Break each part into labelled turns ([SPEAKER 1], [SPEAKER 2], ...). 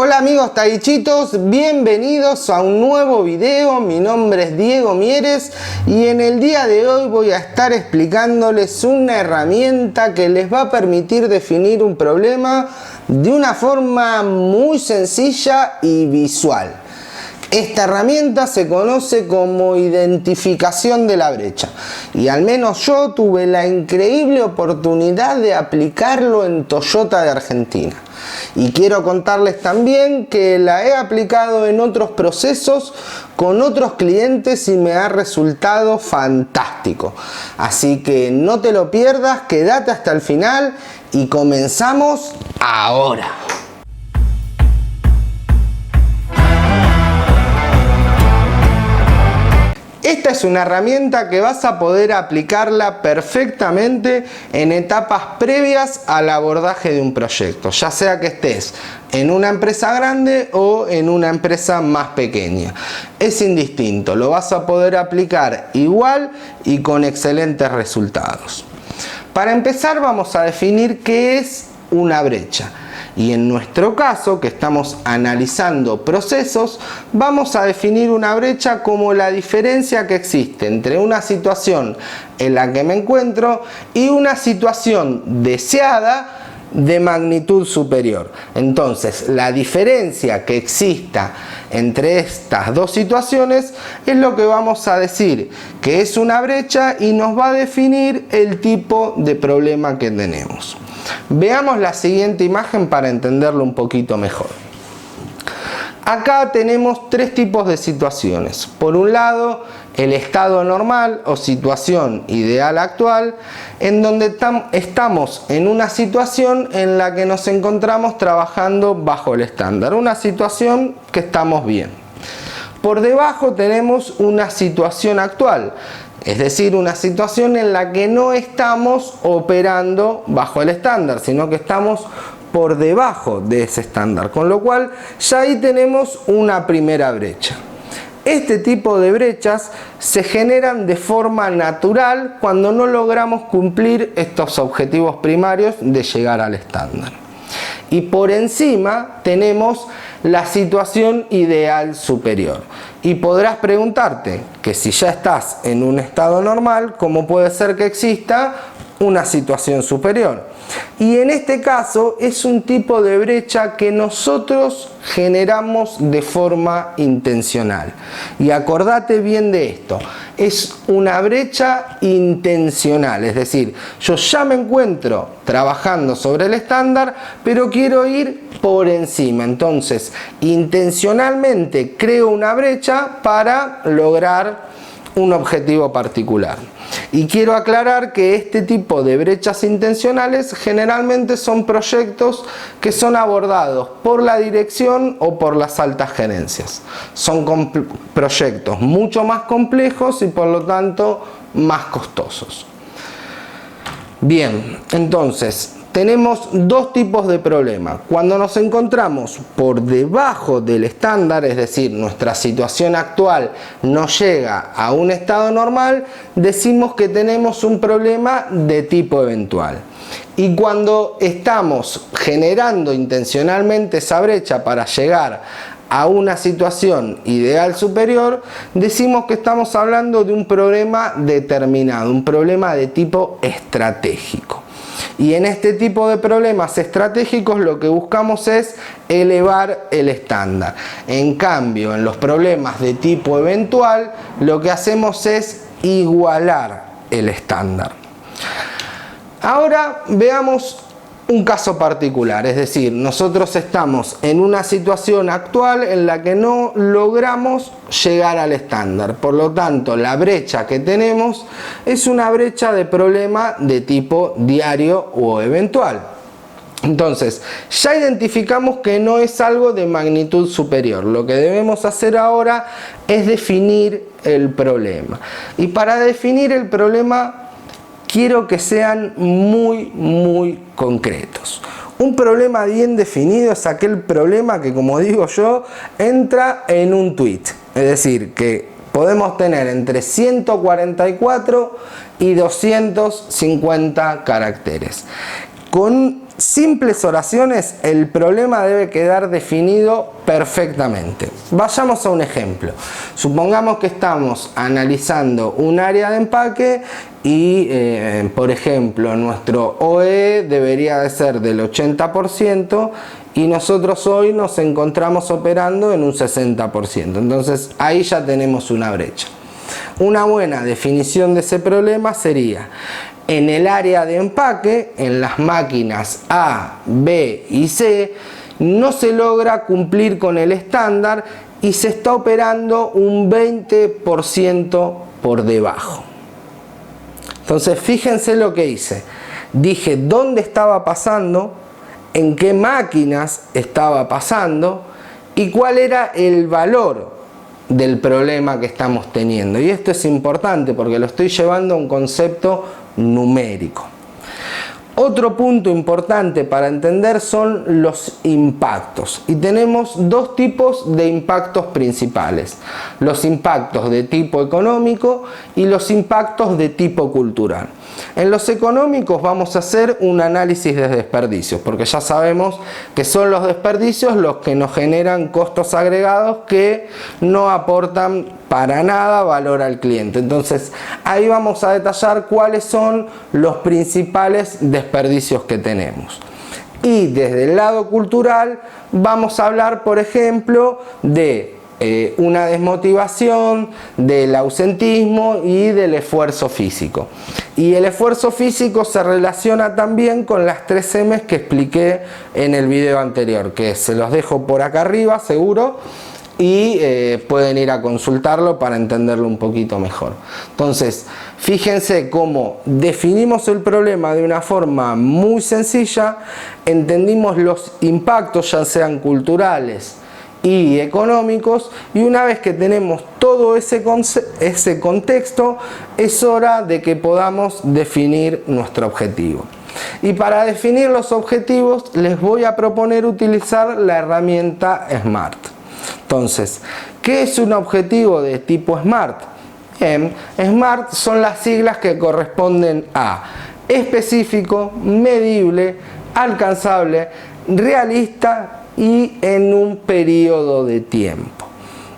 [SPEAKER 1] Hola amigos taichitos, bienvenidos a un nuevo video. Mi nombre es Diego Mieres y en el día de hoy voy a estar explicándoles una herramienta que les va a permitir definir un problema de una forma muy sencilla y visual. Esta herramienta se conoce como identificación de la brecha y al menos yo tuve la increíble oportunidad de aplicarlo en Toyota de Argentina. Y quiero contarles también que la he aplicado en otros procesos con otros clientes y me ha resultado fantástico. Así que no te lo pierdas, quédate hasta el final y comenzamos ahora. Esta es una herramienta que vas a poder aplicarla perfectamente en etapas previas al abordaje de un proyecto, ya sea que estés en una empresa grande o en una empresa más pequeña. Es indistinto, lo vas a poder aplicar igual y con excelentes resultados. Para empezar vamos a definir qué es una brecha. Y en nuestro caso, que estamos analizando procesos, vamos a definir una brecha como la diferencia que existe entre una situación en la que me encuentro y una situación deseada de magnitud superior. Entonces, la diferencia que exista entre estas dos situaciones es lo que vamos a decir que es una brecha y nos va a definir el tipo de problema que tenemos. Veamos la siguiente imagen para entenderlo un poquito mejor. Acá tenemos tres tipos de situaciones. Por un lado, el estado normal o situación ideal actual, en donde estamos en una situación en la que nos encontramos trabajando bajo el estándar, una situación que estamos bien. Por debajo tenemos una situación actual, es decir, una situación en la que no estamos operando bajo el estándar, sino que estamos por debajo de ese estándar, con lo cual ya ahí tenemos una primera brecha. Este tipo de brechas se generan de forma natural cuando no logramos cumplir estos objetivos primarios de llegar al estándar. Y por encima tenemos la situación ideal superior. Y podrás preguntarte que si ya estás en un estado normal, ¿cómo puede ser que exista una situación superior? Y en este caso es un tipo de brecha que nosotros generamos de forma intencional. Y acordate bien de esto, es una brecha intencional, es decir, yo ya me encuentro trabajando sobre el estándar, pero quiero ir por encima. Entonces, intencionalmente creo una brecha para lograr un objetivo particular. Y quiero aclarar que este tipo de brechas intencionales generalmente son proyectos que son abordados por la dirección o por las altas gerencias. Son proyectos mucho más complejos y por lo tanto más costosos. Bien, entonces tenemos dos tipos de problemas. Cuando nos encontramos por debajo del estándar, es decir, nuestra situación actual no llega a un estado normal, decimos que tenemos un problema de tipo eventual. Y cuando estamos generando intencionalmente esa brecha para llegar a una situación ideal superior, decimos que estamos hablando de un problema determinado, un problema de tipo estratégico. Y en este tipo de problemas estratégicos lo que buscamos es elevar el estándar. En cambio, en los problemas de tipo eventual, lo que hacemos es igualar el estándar. Ahora veamos un caso particular, es decir, nosotros estamos en una situación actual en la que no logramos llegar al estándar. Por lo tanto, la brecha que tenemos es una brecha de problema de tipo diario o eventual. Entonces, ya identificamos que no es algo de magnitud superior. Lo que debemos hacer ahora es definir el problema. Y para definir el problema quiero que sean muy concretos. Un problema bien definido es aquel problema que, como digo yo, entra en un tweet. Es decir, que podemos tener entre 144 y 250 caracteres. Con simples oraciones el problema debe quedar definido perfectamente. Vayamos a un ejemplo. Supongamos que estamos analizando un área de empaque y por ejemplo nuestro OE debería de ser del 80% y nosotros hoy nos encontramos operando en un 60%. Entonces ahí ya tenemos una brecha. Una buena definición de ese problema sería: en el área de empaque, en las máquinas A, B y C, no se logra cumplir con el estándar y se está operando un 20% por debajo. Entonces fíjense lo que hice. Dije dónde estaba pasando, en qué máquinas estaba pasando y cuál era el valor del problema que estamos teniendo. Y esto es importante porque lo estoy llevando a un concepto numérico. Otro punto importante para entender son los impactos, y tenemos dos tipos de impactos principales: los impactos de tipo económico y los impactos de tipo cultural. En los económicos vamos a hacer un análisis de desperdicios, porque ya sabemos que son los desperdicios los que nos generan costos agregados que no aportan para nada valor al cliente. Entonces ahí vamos a detallar cuáles son los principales desperdicios que tenemos. Y desde el lado cultural vamos a hablar, por ejemplo, de una desmotivación, del ausentismo y del esfuerzo físico. Y el esfuerzo físico se relaciona también con las 3 M's que expliqué en el video anterior, que se los dejo por acá arriba seguro, y pueden ir a consultarlo para entenderlo un poquito mejor. Entonces, fíjense cómo definimos el problema de una forma muy sencilla, entendimos los impactos, ya sean culturales y económicos, y una vez que tenemos todo ese contexto, es hora de que podamos definir nuestro objetivo. Y para definir los objetivos les voy a proponer utilizar la herramienta SMART. Entonces, ¿qué es un objetivo de tipo SMART? Bien, SMART son las siglas que corresponden a específico, medible, alcanzable, realista y en un periodo de tiempo.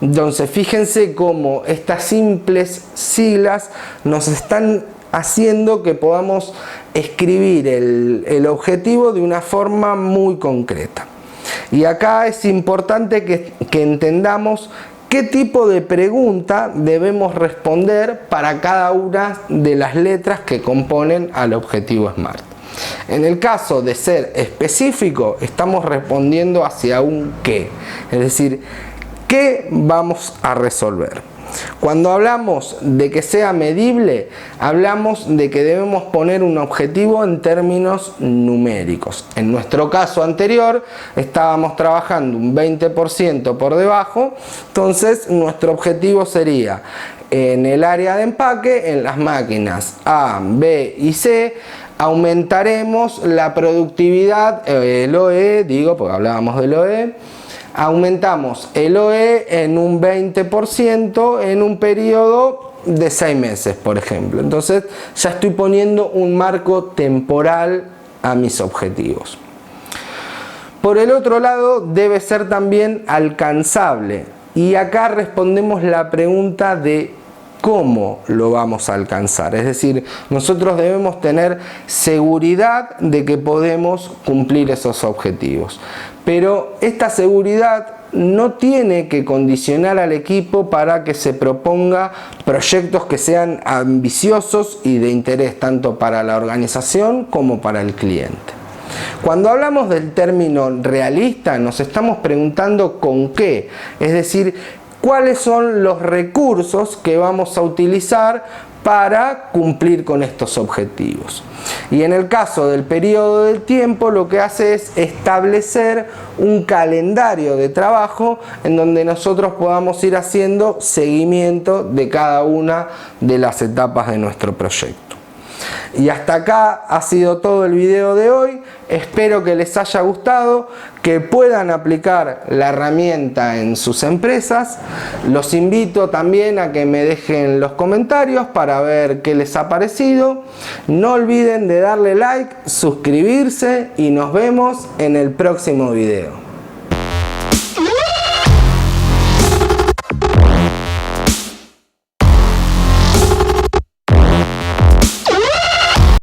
[SPEAKER 1] Entonces fíjense cómo estas simples siglas nos están haciendo que podamos escribir el objetivo de una forma muy concreta. Y acá es importante que entendamos qué tipo de pregunta debemos responder para cada una de las letras que componen al objetivo SMART. En el caso de ser específico, estamos respondiendo hacia un qué, es decir, ¿qué vamos a resolver? Cuando hablamos de que sea medible, hablamos de que debemos poner un objetivo en términos numéricos. En nuestro caso anterior, estábamos trabajando un 20% por debajo, entonces nuestro objetivo sería: en el área de empaque, en las máquinas A, B y C, aumentaremos la productividad, el OE, digo, porque hablábamos del OE, aumentamos el OE en un 20% en un periodo de 6 meses, por ejemplo. Entonces ya estoy poniendo un marco temporal a mis objetivos. Por el otro lado, debe ser también alcanzable. Y acá respondemos la pregunta de cómo lo vamos a alcanzar. Es decir, nosotros debemos tener seguridad de que podemos cumplir esos objetivos. Pero esta seguridad no tiene que condicionar al equipo para que se proponga proyectos que sean ambiciosos y de interés tanto para la organización como para el cliente. Cuando hablamos del término realista, nos estamos preguntando con qué, es decir, cuáles son los recursos que vamos a utilizar para cumplir con estos objetivos. Y en el caso del periodo del tiempo, lo que hace es establecer un calendario de trabajo en donde nosotros podamos ir haciendo seguimiento de cada una de las etapas de nuestro proyecto. Y hasta acá ha sido todo el video de hoy. Espero que les haya gustado, que puedan aplicar la herramienta en sus empresas. Los invito también a que me dejen los comentarios para ver qué les ha parecido. No olviden de darle like, suscribirse y nos vemos en el próximo video.